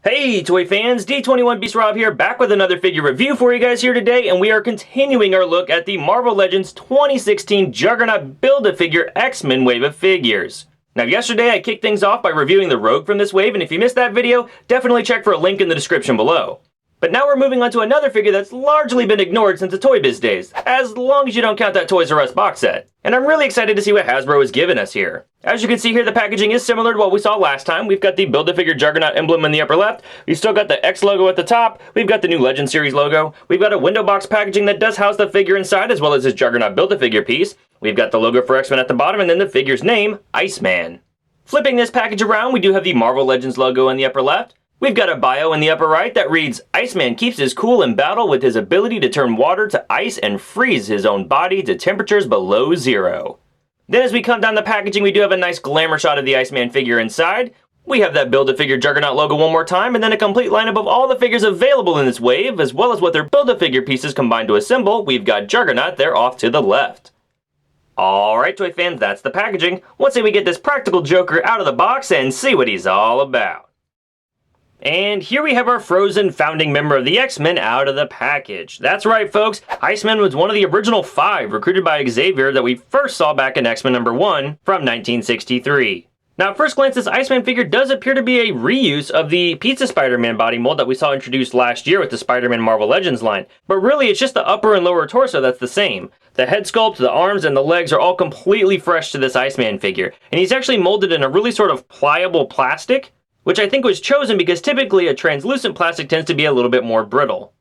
Hey Toy fans, D21 Beast Rob here, back with another figure review for you guys here today, and we are continuing our look at the Marvel Legends 2016 Juggernaut Build-A-Figure X-Men wave of figures. Now yesterday I kicked things off by reviewing the Rogue from this wave, and if you missed that video, definitely check for a link in the description below. But now we're moving on to another figure that's largely been ignored since the Toy Biz days, as long as you don't count that Toys R Us box set. And I'm really excited to see what Hasbro has given us here. As you can see here, the packaging is similar to what we saw last time. We've got the Build-A-Figure Juggernaut emblem in the upper left, we've still got the X logo at the top, we've got the new Legend Series logo, we've got a window box packaging that does house the figure inside as well as his Juggernaut Build-A-Figure piece, we've got the logo for X-Men at the bottom, and then the figure's name, Iceman. Flipping this package around, we do have the Marvel Legends logo in the upper left. We've got a bio in the upper right that reads, Iceman keeps his cool in battle with his ability to turn water to ice and freeze his own body to temperatures below zero. Then as we come down the packaging, we do have a nice glamour shot of the Iceman figure inside. We have that Build-A-Figure Juggernaut logo one more time, and then a complete lineup of all the figures available in this wave, as well as what their Build-A-Figure pieces combine to assemble. We've got Juggernaut there off to the left. Alright Toy fans, that's the packaging. Let's say we get this practical Joker out of the box and see what he's all about. And here we have our frozen founding member of the X-Men out of the package. That's right folks, Iceman was one of the original 5 recruited by Xavier that we first saw back in X-Men #1 from 1963. Now at first glance, this Iceman figure does appear to be a reuse of the Pizza Spider-Man body mold that we saw introduced last year with the Spider-Man Marvel Legends line. But really it's just the upper and lower torso that's the same. The head sculpt, the arms, and the legs are all completely fresh to this Iceman figure. And he's actually molded in a really sort of pliable plastic, which I think was chosen because typically a translucent plastic tends to be a little bit more brittle.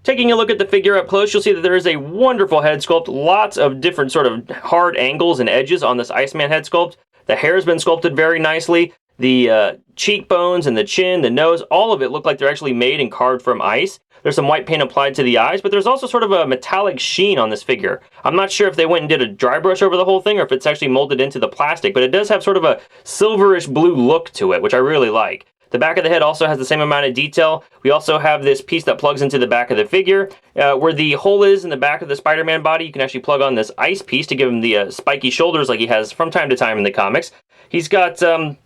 Taking a look at the figure up close, you'll see that there is a wonderful head sculpt, lots of different sort of hard angles and edges on this Iceman head sculpt. The hair has been sculpted very nicely. The cheekbones and the chin, the nose, all of it look like they're actually made and carved from ice. There's some white paint applied to the eyes, but there's also sort of a metallic sheen on this figure. I'm not sure if they went and did a dry brush over the whole thing or if it's actually molded into the plastic, but it does have sort of a silverish blue look to it, which I really like. The back of the head also has the same amount of detail. We also have this piece that plugs into the back of the figure. Where the hole is in the back of the Spider-Man body, you can actually plug on this ice piece to give him the spiky shoulders like he has from time to time in the comics. He's got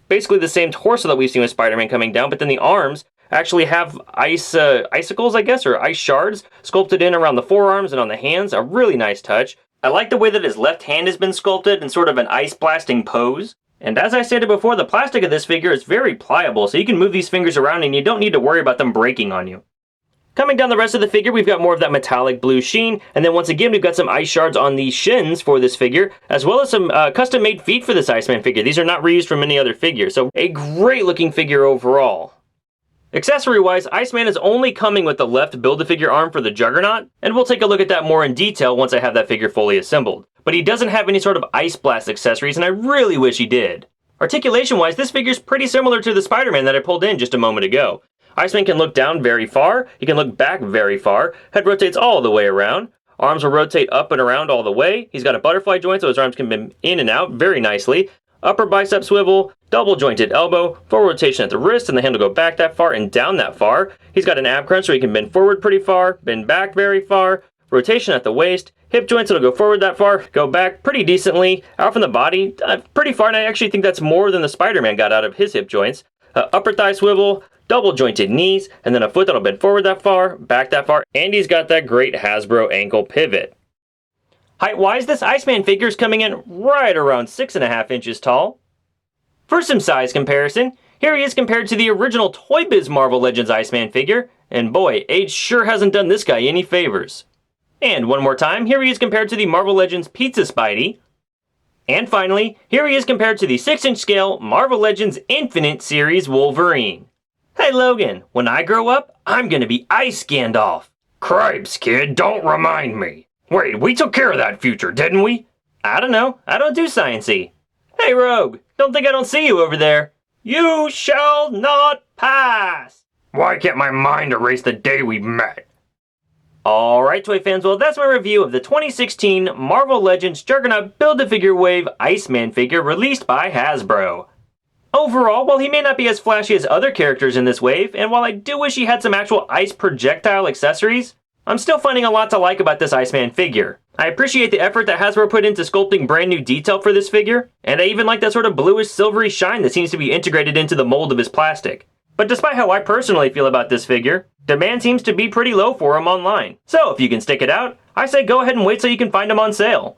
basically the same torso that we've seen with Spider-Man coming down, but then the arms actually have icicles, I guess, or ice shards sculpted in around the forearms and on the hands. A really nice touch. I like the way that his left hand has been sculpted in sort of an ice blasting pose. And as I stated before, the plastic of this figure is very pliable, so you can move these fingers around and you don't need to worry about them breaking on you. Coming down the rest of the figure, we've got more of that metallic blue sheen, and then once again we've got some ice shards on the shins for this figure, as well as some custom-made feet for this Iceman figure. These are not reused from any other figure, so a great looking figure overall. Accessory-wise, Iceman is only coming with the left Build-A-Figure arm for the Juggernaut, and we'll take a look at that more in detail once I have that figure fully assembled. But he doesn't have any sort of Ice Blast accessories, and I really wish he did. Articulation-wise, this figure's pretty similar to the Spider-Man that I pulled in just a moment ago. Iceman can look down very far, he can look back very far, head rotates all the way around, arms will rotate up and around all the way, he's got a butterfly joint so his arms can bend in and out very nicely, upper bicep swivel, double jointed elbow, forward rotation at the wrist and the hand will go back that far and down that far. He's got an ab crunch so he can bend forward pretty far, bend back very far, rotation at the waist, hip joints that'll go forward that far, go back pretty decently, out from the body, pretty far, and I actually think that's more than the Spider-Man got out of his hip joints. Upper thigh swivel, double jointed knees, and then a foot that'll bend forward that far, back that far, and he's got that great Hasbro ankle pivot. Height-wise, this Iceman figure is coming in right around 6.5 inches tall. For some size comparison, here he is compared to the original Toy Biz Marvel Legends Iceman figure, and boy, age sure hasn't done this guy any favors. And one more time, here he is compared to the Marvel Legends Pizza Spidey. And finally, here he is compared to the 6-inch scale Marvel Legends Infinite Series Wolverine. Hey Logan, when I grow up, I'm gonna be Ice Gandalf. Cripes, kid, don't remind me. Wait, we took care of that future, didn't we? I don't know, I don't do science-y. Hey Rogue, don't think I don't see you over there. You shall not pass! Why can't my mind erase the day we met? Alright Toy fans, well that's my review of the 2016 Marvel Legends Juggernaut Build-A-Figure Wave Iceman figure released by Hasbro. Overall, while he may not be as flashy as other characters in this wave, and while I do wish he had some actual ice projectile accessories, I'm still finding a lot to like about this Iceman figure. I appreciate the effort that Hasbro put into sculpting brand new detail for this figure, and I even like that sort of bluish silvery shine that seems to be integrated into the mold of his plastic. But despite how I personally feel about this figure, demand seems to be pretty low for him online. So if you can stick it out, I say go ahead and wait so you can find him on sale.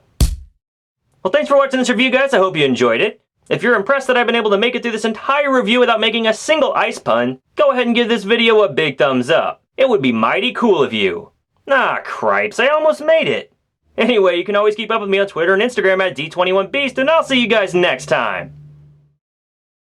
Well, thanks for watching this review, guys. I hope you enjoyed it. If you're impressed that I've been able to make it through this entire review without making a single ice pun, go ahead and give this video a big thumbs up. It would be mighty cool of you. Ah, cripes, I almost made it. Anyway, you can always keep up with me on Twitter and Instagram at D21Beast, and I'll see you guys next time.